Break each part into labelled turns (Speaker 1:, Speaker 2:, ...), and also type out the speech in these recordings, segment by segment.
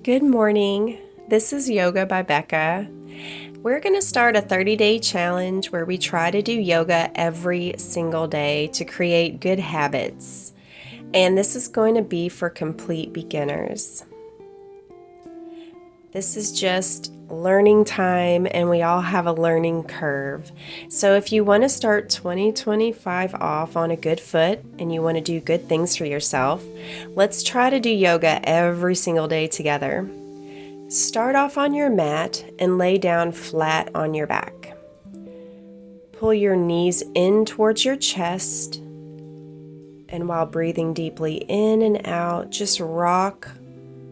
Speaker 1: Good morning. This is Yoga by Beka. We're going to start a 30-day challenge where we try to do yoga every single day to create good habits. And this is going to be for complete beginners. This is just learning time, and we all have a learning curve. So if you want to start 2025 off on a good foot and you want to do good things for yourself, let's try to do yoga every single day together. Start off on your mat and lay down flat on your back. Pull your knees in towards your chest, and while breathing deeply in and out, just rock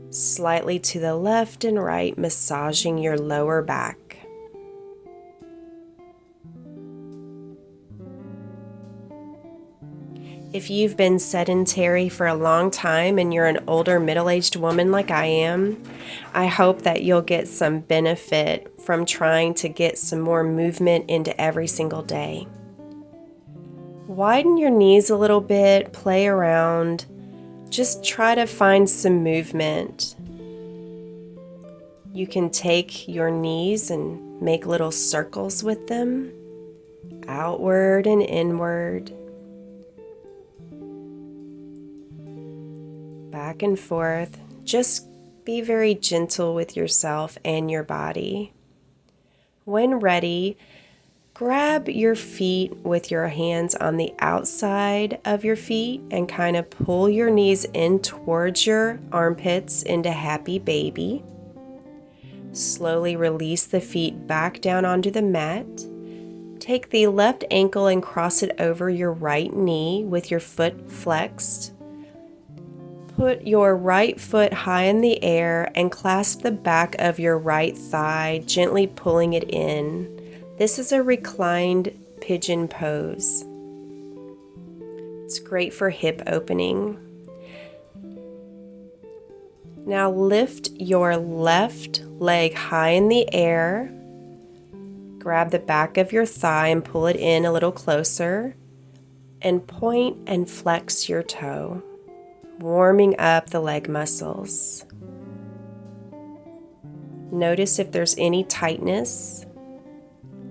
Speaker 1: slightly to the left and right, massaging your lower back. If you've been sedentary for a long time and you're an older middle-aged woman like I am, I hope that you'll get some benefit from trying to get some more movement into every single day. Widen your knees a little bit, play around, just try to find some movement. You can take your knees and make little circles with them, outward and inward, back and forth. Just be very gentle with yourself and your body. When ready, grab your feet with your hands on the outside of your feet and kind of pull your knees in towards your armpits into happy baby. Slowly release the feet back down onto the mat. Take the left ankle and cross it over your right knee with your foot flexed. Put your right foot high in the air and clasp the back of your right thigh, gently pulling it in. This is a reclined pigeon pose. It's great for hip opening. Now lift your left leg high in the air. Grab the back of your thigh and pull it in a little closer. And point and flex your toe, warming up the leg muscles. Notice if there's any tightness.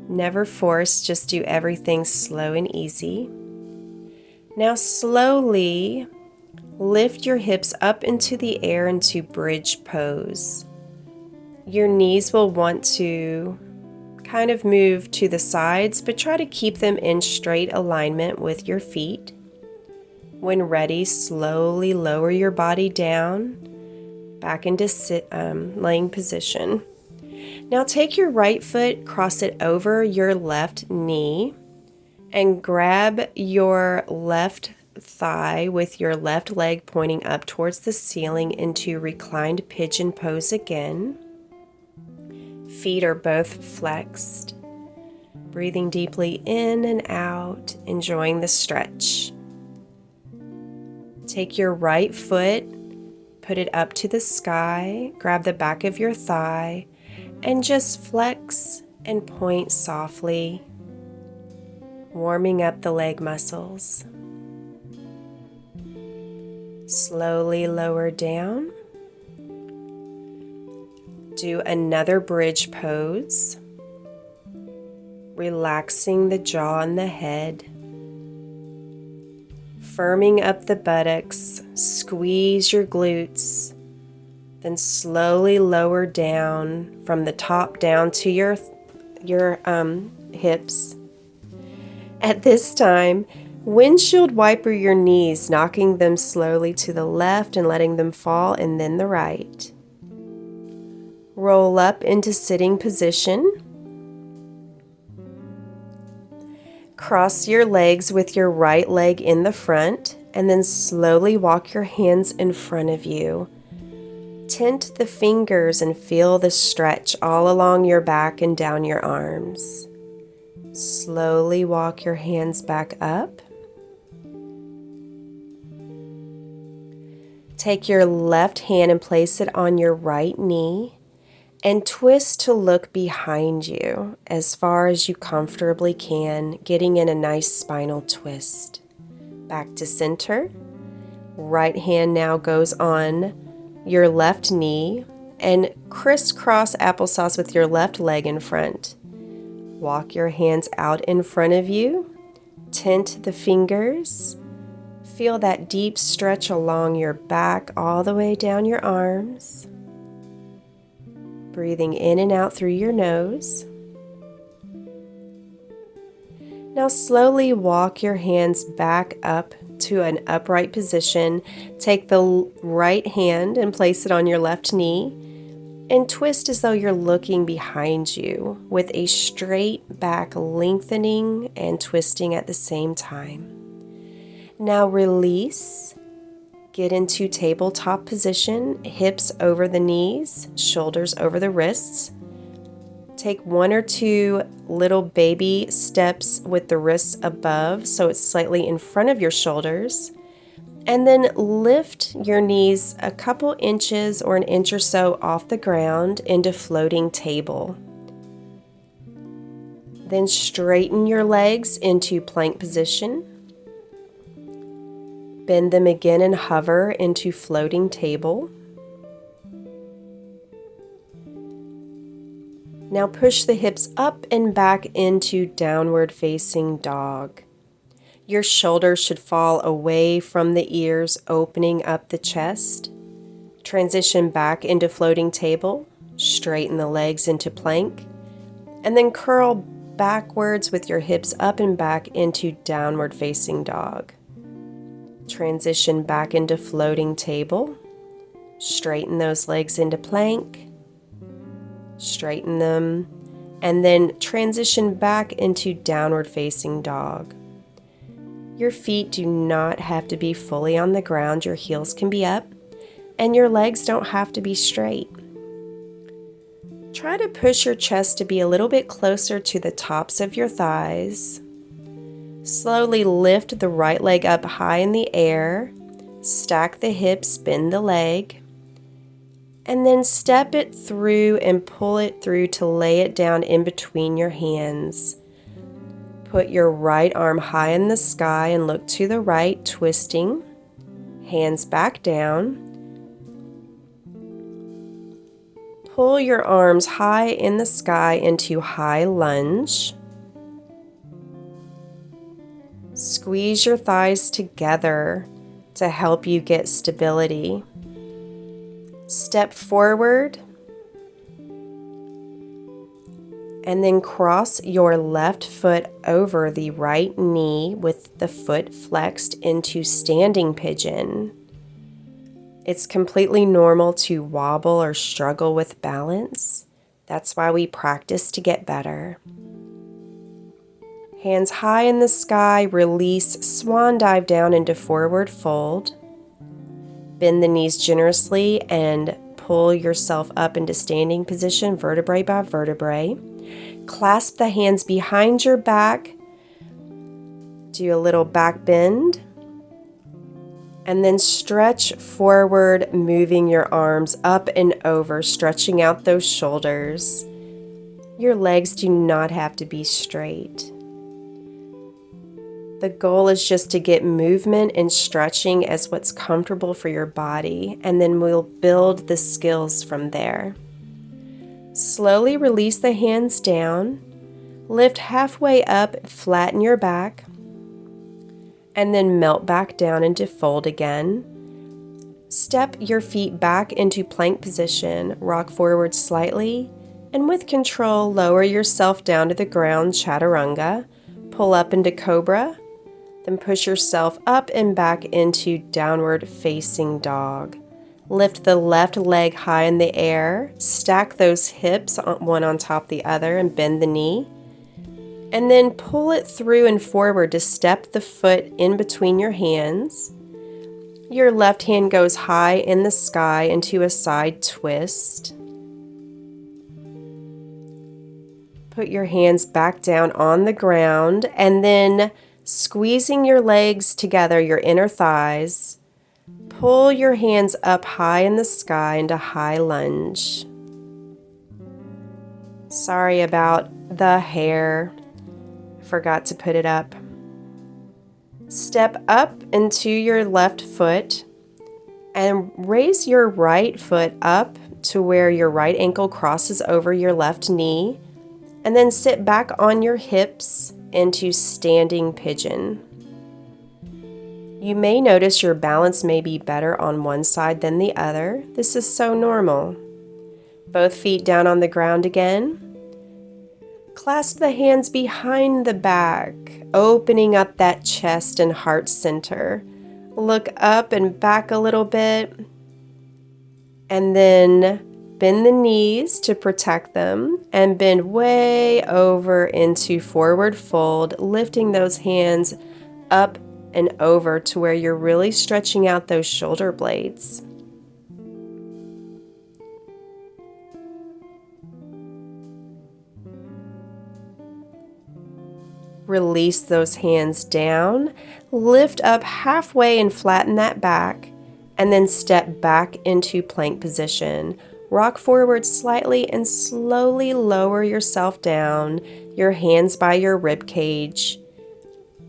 Speaker 1: Never force, just do everything slow and easy. Now slowly lift your hips up into the air into bridge pose. Your knees will want to kind of move to the sides, but try to keep them in straight alignment with your feet. When ready, slowly lower your body down, back into laying position. Now take your right foot, cross it over your left knee, and grab your left thigh with your left leg pointing up towards the ceiling into reclined pigeon pose again. Feet are both flexed. Breathing deeply in and out, enjoying the stretch. Take your right foot, put it up to the sky, grab the back of your thigh, and just flex and point softly, warming up the leg muscles. Slowly lower down. Do another bridge pose, relaxing the jaw and the head, firming up the buttocks, squeeze your glutes, then slowly lower down from the top down to your hips. At this time, windshield wiper your knees, knocking them slowly to the left and letting them fall, and then the right. Roll up into sitting position. Cross your legs with your right leg in the front, and then slowly walk your hands in front of you. Tint the fingers and feel the stretch all along your back and down your arms. Slowly walk your hands back up. Take your left hand and place it on your right knee and twist to look behind you as far as you comfortably can, getting in a nice spinal twist. Back to center. Right hand now goes on your left knee and crisscross applesauce with your left leg in front. Walk your hands out in front of you. Tint the fingers. Feel that deep stretch along your back all the way down your arms. Breathing in and out through your nose. Now slowly walk your hands back up to an upright position. Take the right hand and place it on your left knee and twist as though you're looking behind you with a straight back lengthening and twisting at the same time. Now release. Get into tabletop position, hips over the knees, shoulders over the wrists. Take 1 or 2 little baby steps with the wrists above so it's slightly in front of your shoulders. And then lift your knees a couple inches or an inch or so off the ground into floating table. Then straighten your legs into plank position. Bend them again and hover into floating table. Now push the hips up and back into downward facing dog. Your shoulders should fall away from the ears, opening up the chest. Transition back into floating table. Straighten the legs into plank. And then curl backwards with your hips up and back into downward facing dog. Transition back into floating table. Straighten those legs into plank. Straighten them. And then transition back into downward facing dog. Your feet do not have to be fully on the ground. Your heels can be up, and your legs don't have to be straight. Try to push your chest to be a little bit closer to the tops of your thighs. Slowly lift the right leg up high in the air. Stack the hips, bend the leg, and then step it through and pull it through to lay it down in between your hands. Put your right arm high in the sky and look to the right, twisting. Hands back down. Pull your arms high in the sky into high lunge. Squeeze your thighs together to help you get stability. Step forward. And then cross your left foot over the right knee with the foot flexed into standing pigeon. It's completely normal to wobble or struggle with balance. That's why we practice to get better. Hands high in the sky, release, swan dive down into forward fold. Bend the knees generously and pull yourself up into standing position, vertebrae by vertebrae. Clasp the hands behind your back. Do a little back bend. And then stretch forward, moving your arms up and over, stretching out those shoulders. Your legs do not have to be straight. The goal is just to get movement and stretching as what's comfortable for your body, and then we'll build the skills from there. Slowly release the hands down, lift halfway up, flatten your back, and then melt back down into fold again. Step your feet back into plank position, rock forward slightly, and with control, lower yourself down to the ground, chaturanga, pull up into cobra, then push yourself up and back into downward facing dog. Lift the left leg high in the air, stack those hips one on top of the other and bend the knee. And then pull it through and forward to step the foot in between your hands. Your left hand goes high in the sky into a side twist. Put your hands back down on the ground and then squeezing your legs together, your inner thighs. Pull your hands up high in the sky into high lunge. Sorry about the hair. Forgot to put it up. Step up into your left foot and raise your right foot up to where your right ankle crosses over your left knee, and then sit back on your hips into standing pigeon. You may notice your balance may be better on one side than the other. This is so normal. Both feet down on the ground again. Clasp the hands behind the back, opening up that chest and heart center. Look up and back a little bit, and then bend the knees to protect them, and bend way over into forward fold, lifting those hands up and over to where you're really stretching out those shoulder blades. Release those hands down, lift up halfway and flatten that back, and then step back into plank position. Rock forward slightly and slowly lower yourself down, your hands by your rib cage.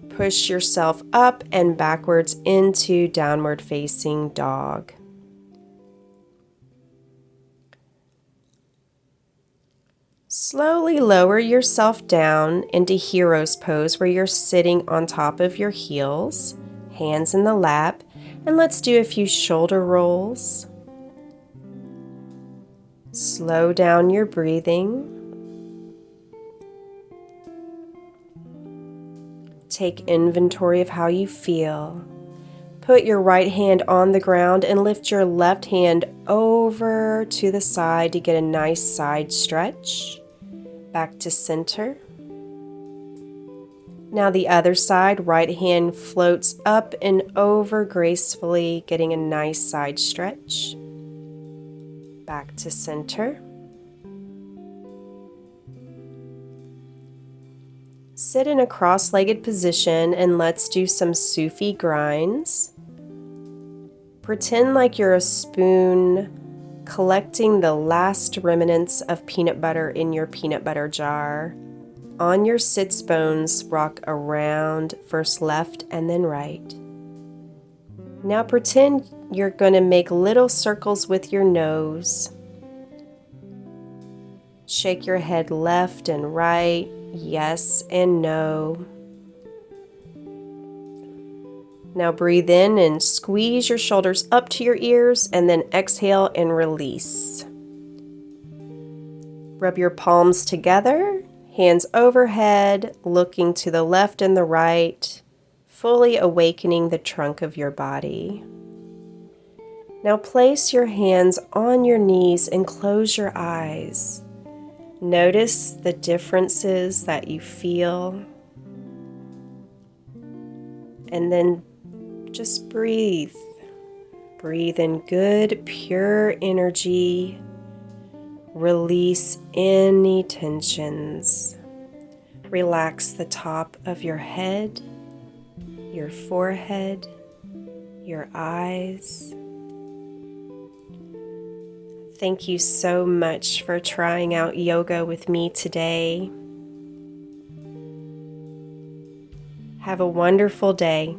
Speaker 1: Push yourself up and backwards into downward facing dog. Slowly lower yourself down into hero's pose where you're sitting on top of your heels, hands in the lap, and let's do a few shoulder rolls. Slow down your breathing. Take inventory of how you feel. Put your right hand on the ground and lift your left hand over to the side to get a nice side stretch. Back to center. Now the other side, right hand floats up and over gracefully, getting a nice side stretch. Back to center. Sit in a cross-legged position and let's do some Sufi grinds. Pretend like you're a spoon collecting the last remnants of peanut butter in your peanut butter jar. On your sits bones, rock around, first left and then right. Now pretend you're going to make little circles with your nose. Shake your head left and right, yes and no. Now breathe in and squeeze your shoulders up to your ears, and then exhale and release. Rub your palms together, hands overhead, looking to the left and the right, fully awakening the trunk of your body. Now place your hands on your knees and close your eyes. Notice the differences that you feel, and then just breathe. Breathe in good, pure energy. Release any tensions. Relax the top of your head, your forehead, your eyes. Thank you so much for trying out yoga with me today. Have a wonderful day.